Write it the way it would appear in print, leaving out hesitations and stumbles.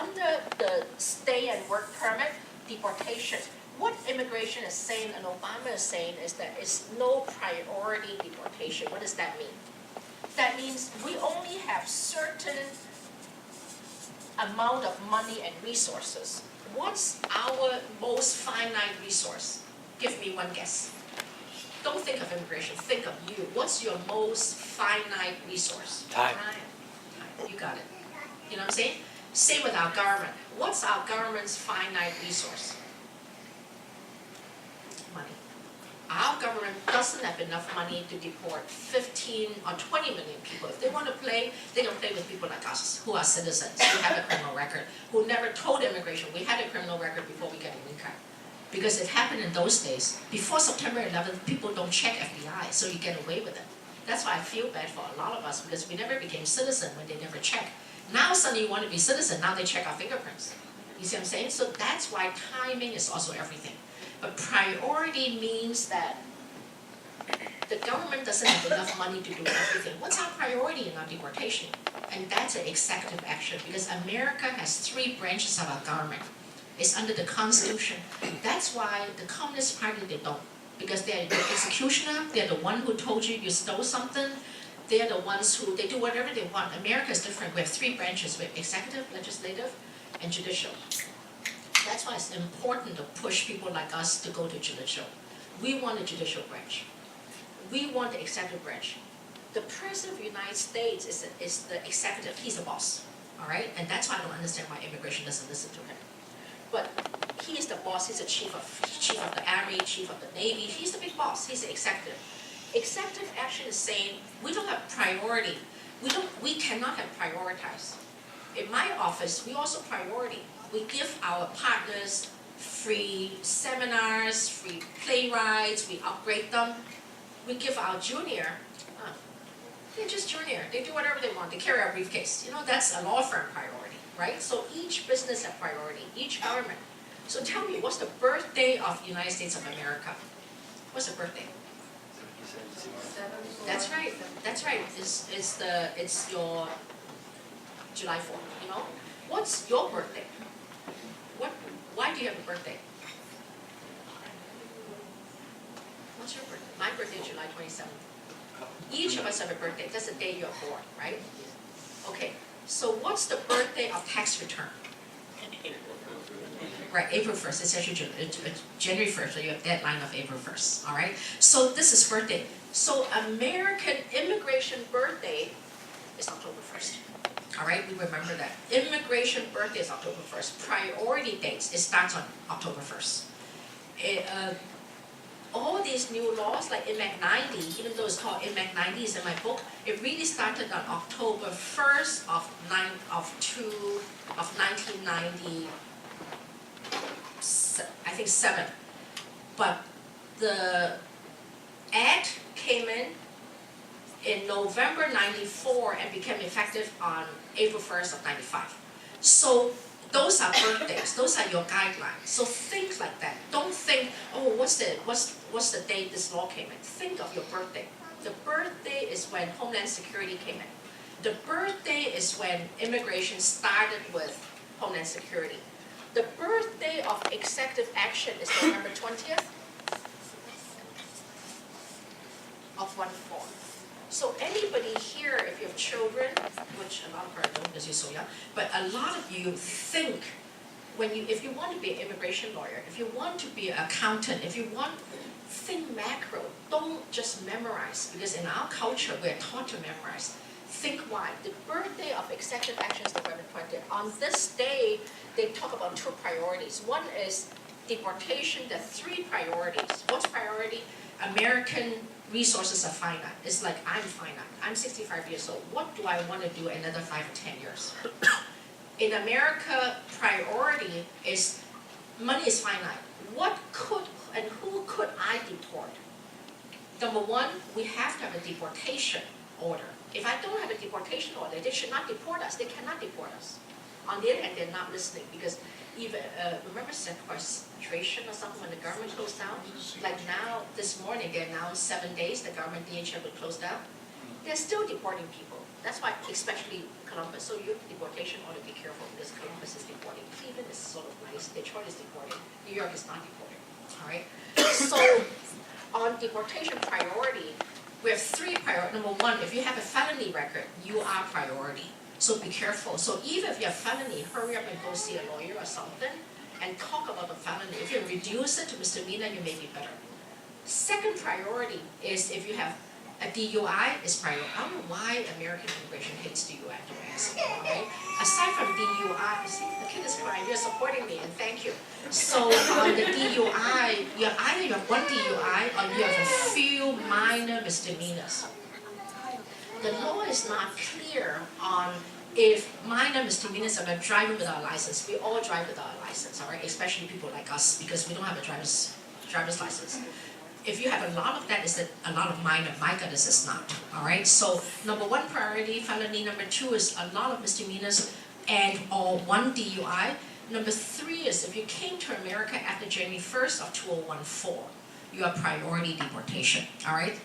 under the stay and work permit, deportation. What immigration is saying and Obama is saying is that it's no priority deportation. What does that mean? That means we only have certain amount of money and resources. What's our most finite resource? Give me one guess. Don't think of immigration, think of you. What's your most finite resource? Time. Time. You got it. You know what I'm saying? Same with our government. What's our government's finite resource? Money. Our government doesn't have enough money to deport 15 or 20 million people. If they want to play, they can play with people like us, who are citizens, who have a criminal record, who never told immigration we had a criminal record before we get a green card. Because it happened in those days. Before September 11th, people don't check FBI, so you get away with it. That's why I feel bad for a lot of us, because we never became citizen when they never check. Now suddenly you want to be citizen, now they check our fingerprints. You see what I'm saying? So that's why timing is also everything. But priority means that the government doesn't have enough money to do everything. What's our priority in our deportation? And that's an executive action, because America has 3 branches of our government. It's under the Constitution. That's why the Communist Party, they don't. Because they're the executioner, they're the one who told you you stole something, they're the ones who, they do whatever they want. America is different. We have 3 branches. We have executive, legislative, and judicial. That's why it's important to push people like us to go to judicial. We want a judicial branch. We want the executive branch. The President of the United States is the executive. He's the boss, all right? And that's why I don't understand why immigration doesn't listen to him. But he is the boss. He's the chief of the Army, chief of the Navy. He's the big boss. He's the executive. Executive action is saying we don't have priority. We cannot have prioritize. In my office, we also priority. We give our partners free seminars, free play rides. We upgrade them. We give our junior. They're just junior. They do whatever they want. They carry our briefcase. You know, that's a law firm priority, right? So each business has priority, each government. So tell me, what's the birthday of the United States of America? What's the birthday? That's right. That's right. It's your July 4th. You know, what's your birthday? Why do you have a birthday? What's your birthday? My birthday is July 27th. Each of us have a birthday. That's the day you're born, right? Okay. So what's the birthday of tax return? Right, April 1st. It's actually January 1st, so you have deadline of April 1st, all right? So this is birthday. So American immigration birthday is October 1st, all right? We remember that. Immigration birthday is October 1st. Priority dates, it starts on October 1st. All these new laws, like IMAC 90, even though it's called IMAC 90, is in my book, it really started on October 1st of 1990. I think 7. But the act came in November 94 and became effective on April 1st of 95. So those are birthdays. Those are your guidelines. So think like that. Don't think, oh, what's the date this law came in? Think of your birthday. The birthday is when Homeland Security came in. The birthday is when immigration started with Homeland Security. The birthday of executive action is November 20th of 14. So anybody here, if you have children, which a lot of people don't because you're so young, but a lot of you think if you want to be an immigration lawyer, if you want to be an accountant, think macro. Don't just memorize, because in our culture we're taught to memorize. Think wide. The birthday of executive action is November 20th. On this day, they talk about 2 priorities. One is deportation. There are 3 priorities. What's priority? American resources are finite. It's like I'm finite. I'm 65 years old. What do I want to do another 5 or 10 years? In America, priority is money is finite. What could and who could I deport? Number 1, we have to have a deportation order. If I don't have a deportation order, they should not deport us. They cannot deport us. On the other hand, they're not listening, because even remember sequestration or something when the government closed down? Like now, this morning, they announced 7 days the government DHL would close down. They're still deporting people. That's why, especially Columbus. So your deportation ought to be careful, because Columbus is deporting. Detroit is deporting. New York is not deporting. All right. So on deportation priority, we have three priorities. Number one, if you have a felony record, you are priority. So be careful. So even if you have felony, hurry up and go see a lawyer or something and talk about the felony. If you reduce it to misdemeanor, you may be better. Second priority is if you have a DUI is priority. I don't know why American immigration hates DUI, don't ask me, right? Aside from DUI, see, the kid is crying, you're supporting me, and thank you. So on the DUI, either you have one DUI or you have a few minor misdemeanors. The law is not clear on if minor misdemeanors are driving without a license. We all drive without a license, all right? Especially people like us, because we don't have a driver's license. If you have a lot of that, is that a lot of minor? My goodness, is not. All right. So number one priority felony. Number two is a lot of misdemeanors and or one DUI. Number three is if you came to America after January 1st of 2014, you are priority deportation. All right.